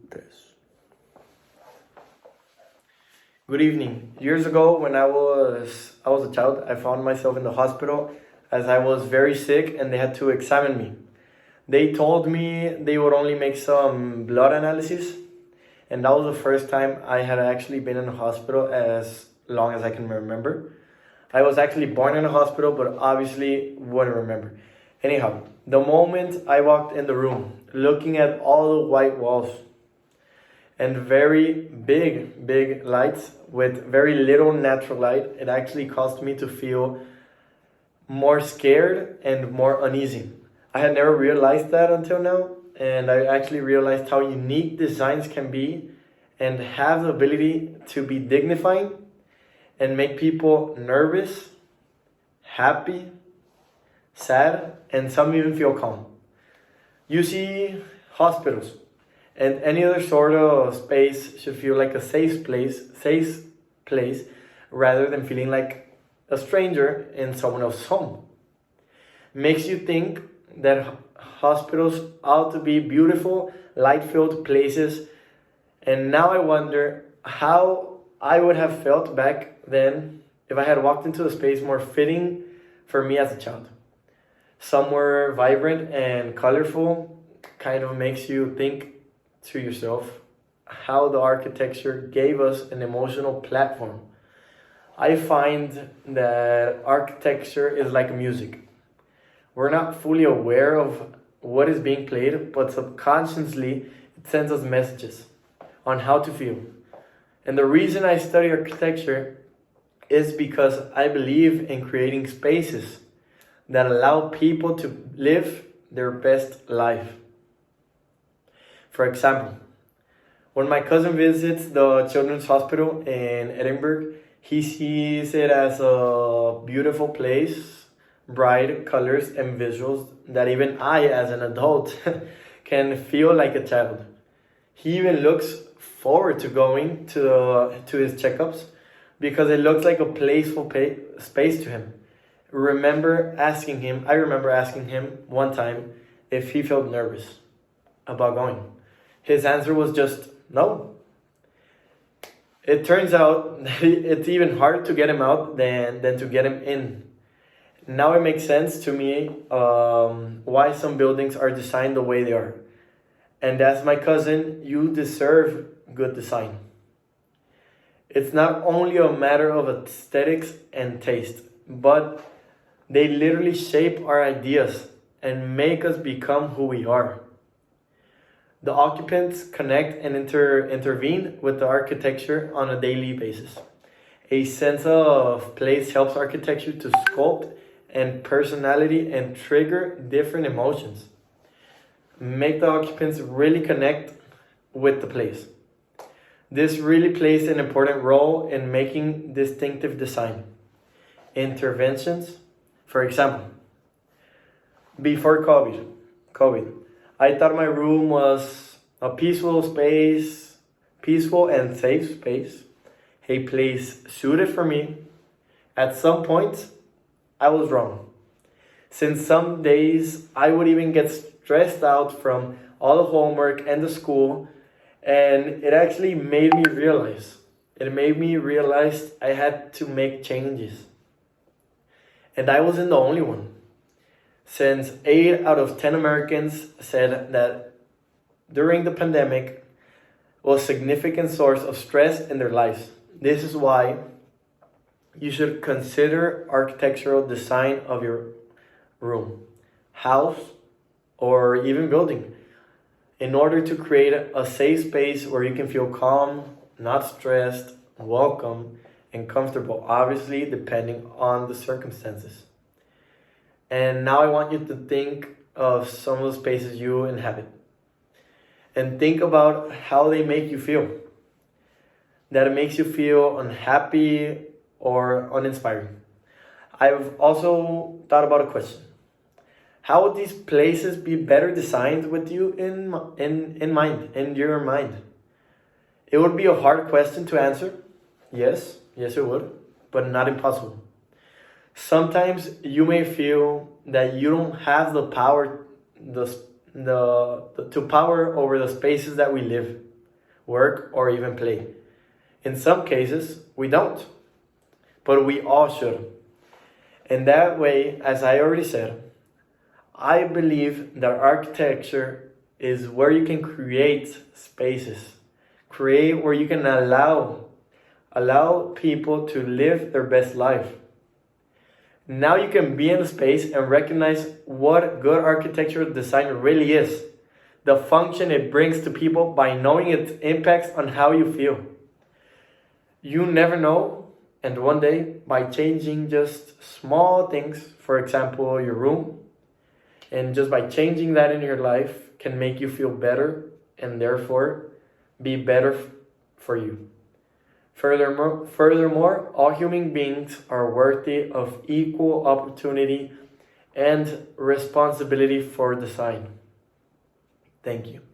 tres. Good evening. Years ago, when I was a child, I found myself in the hospital as I was very sick and they had to examine me. They told me they would only make some blood analysis, and that was the first time I had actually been in a hospital as long as I can remember. I was actually born in a hospital, but obviously wouldn't remember. Anyhow, the moment I walked in the room, looking at all the white walls and very big lights with very little natural light, it actually caused me to feel more scared and more uneasy. I had never realized that until now, and I actually realized how unique designs can be and have the ability to be dignifying and make people nervous, happy, sad, and some even feel calm. You see, hospitals and any other sort of space should feel like a safe place rather than feeling like a stranger in someone else's home. Makes you think that hospitals ought to be beautiful, light-filled places, and now I wonder how I would have felt back then if I had walked into a space more fitting for me as a child. Somewhere vibrant and colorful kind of makes you think to yourself how the architecture gave us an emotional platform. I find that architecture is like music. We're not fully aware of what is being played, but subconsciously it sends us messages on how to feel. And the reason I study architecture is because I believe in creating spaces that allow people to live their best life. For example, when my cousin visits the Children's Hospital in Edinburgh, he sees it as a beautiful place, bright colors and visuals that even I, as an adult, can feel like a child. He even looks forward to going to his checkups because it looks like a playful space to him. I remember asking him one time if he felt nervous about going. His answer was just no. It turns out that it's even harder to get him out than to get him in. Now it makes sense to me why some buildings are designed the way they are. And as my cousin, you deserve good design. It's not only a matter of aesthetics and taste, but they literally shape our ideas and make us become who we are. The occupants connect and intervene with the architecture on a daily basis. A sense of place helps architecture to sculpt and personality and trigger different emotions. Make the occupants really connect with the place. This really plays an important role in making distinctive design. Interventions, for example, before COVID, I thought my room was a peaceful and safe space, a place suited for me. At some point, I was wrong. Since some days I would even get stressed out from all the homework and the school, and it actually made me realize. It made me realize I had to make changes. And I wasn't the only one. Since 8 out of 10 Americans said that during the pandemic was a significant source of stress in their lives. This is why you should consider architectural design of your room, house, or even building in order to create a safe space where you can feel calm, not stressed, welcome, and comfortable, obviously depending on the circumstances. And now I want you to think of some of the spaces you inhabit and think about how they make you feel. That it makes you feel unhappy or uninspiring. I've also thought about a question. How would these places be better designed with you in mind, in your mind? It would be a hard question to answer. Yes, it would, but not impossible. Sometimes you may feel that you don't have the power, to power over the spaces that we live. work, or even play. In some cases, we don't, but we all should. And that way, as I already said, I believe that architecture is where you can create spaces, create where you can allow people to live their best life. Now you can be in a space and recognize what good architectural design really is, the function it brings to people by knowing its impacts on how you feel. You never know, and one day, by changing just small things, for example, your room, and just by changing that in your life can make you feel better and therefore be better for you. Furthermore, all human beings are worthy of equal opportunity and responsibility for design. Thank you.